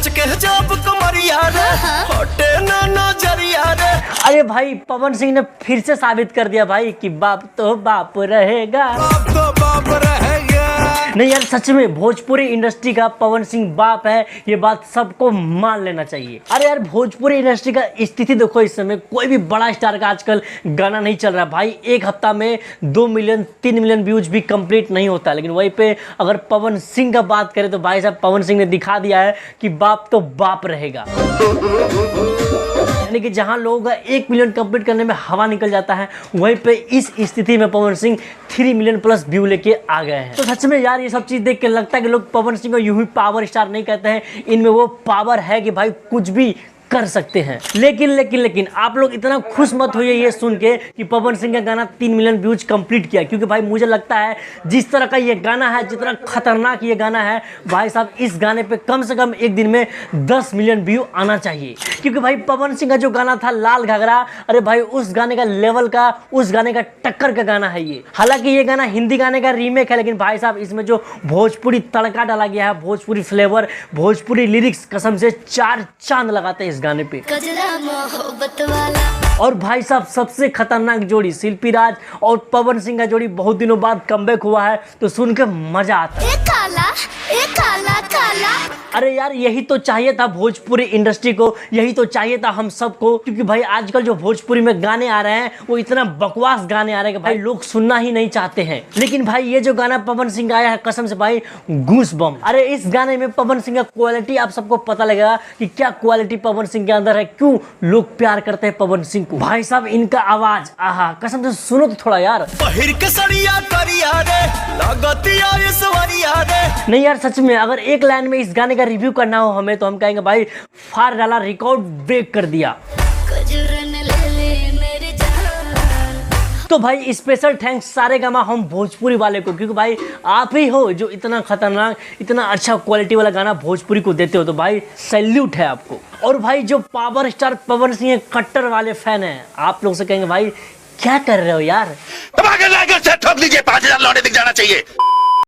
लच के जब कमरिया रे हटे ना नजरिया रे। अरे भाई पवन सिंह ने फिर से साबित कर दिया भाई कि बाप तो बाप रहेगा। बाप तो बाप रहेगा। नहीं यार सच में भोजपुरी इंडस्ट्री का पवन सिंह बाप है, ये बात सबको मान लेना चाहिए। अरे यार भोजपुरी इंडस्ट्री का स्थिति देखो, इस समय कोई भी बड़ा स्टार का आजकल गाना नहीं चल रहा भाई। एक हफ्ता में 2 मिलियन 3 मिलियन व्यूज भी कंप्लीट नहीं होता, लेकिन वहीं पे अगर पवन सिंह का बात करें तो भाई साहब पवन सिंह ने दिखा दिया है कि बाप तो बाप रहेगा। यानी कि जहां लोगों का 1 मिलियन कंप्लीट करने में हवा निकल जाता है, वहीं पे इस स्थिति में Pawan Singh 3 million plus view लेके आ गए हैं। तो सच में यार ये सब चीज देख के लगता है कि लोग पवन सिंह को यूं ही पावर स्टार नहीं कहते हैं, इनमें वो पावर है कि भाई कुछ भी कर सकते हैं। लेकिन आप लोग इतना खुश मत होइए ये सुन के कि पवन सिंह का गाना 3 मिलियन व्यूज कंप्लीट किया, क्योंकि भाई मुझे लगता है जिस तरह का ये गाना है, जितना खतरनाक ये गाना है भाई साहब, इस गाने पे कम से कम एक दिन में 10 मिलियन व्यू आना चाहिए। क्योंकि भाई पवन सिंह का जो गाना था लाल घाघरा, अरे भाई उस गाने का लेवल का, उस गाने का टक्कर का गाना है ये। हालांकि ये गाना हिंदी गाने का रीमेक है, लेकिन भाई साहब इसमें जो भोजपुरी तड़का डाला गया है, भोजपुरी फ्लेवर, भोजपुरी लिरिक्स, कसम से 4 चांद लगाते हैं इस गाने पे। मोहब्बत वाला। और भाई साहब सबसे खतरनाक जोड़ी शिल्पी राज और पवन सिंह का जोड़ी बहुत दिनों बाद कमबैक हुआ है, तो सुन के मजा आता है। ए काला काला। अरे यार यही तो चाहिए था भोजपुरी इंडस्ट्री को, यही तो चाहिए था हम सबको, क्योंकि भाई आजकल जो भोजपुरी में गाने आ रहे हैं वो इतना बकवास गाने आ रहे हैं कि भाई लोग सुनना ही नहीं चाहते हैं। लेकिन भाई ये जो गाना पवन सिंह का आया है, कसम से भाई गूस बम। अरे इस गाने में पवन सिंह का क्वालिटी आप सबको पता लगेगा कि क्या क्वालिटी पवन सिंह के अंदर है, क्यों लोग प्यार करते हैं पवन सिंह को। भाई साहब इनका आवाज, आहा कसम से सुनो तो थोड़ा यार। पहिर के सड़िया करिया रे लगतिया ईश्वरिया रे। नहीं यार सच में अगर एक लाइन में इस गाने का रिव्यू करना हो हमें, तो हम कहेंगे भाई फाड़ डाला, रिकॉर्ड ब्रेक कर दिया। तो भाई स्पेशल थैंक्स सारे गामा हम भोजपुरी वाले को, क्योंकि भाई आप ही हो जो इतना खतरनाक, इतना अच्छा क्वालिटी वाला गाना भोजपुरी को देते हो, तो भाई सैल्यूट है आपको। और भाई जो पावर स्टार पवन सिंह कट्टर वाले फैन हैं, आप लोग से कहेंगे भाई क्या कर रहे हो यार। ठोक लीजिए, 5000 लौटे दिख जाना चाहिए।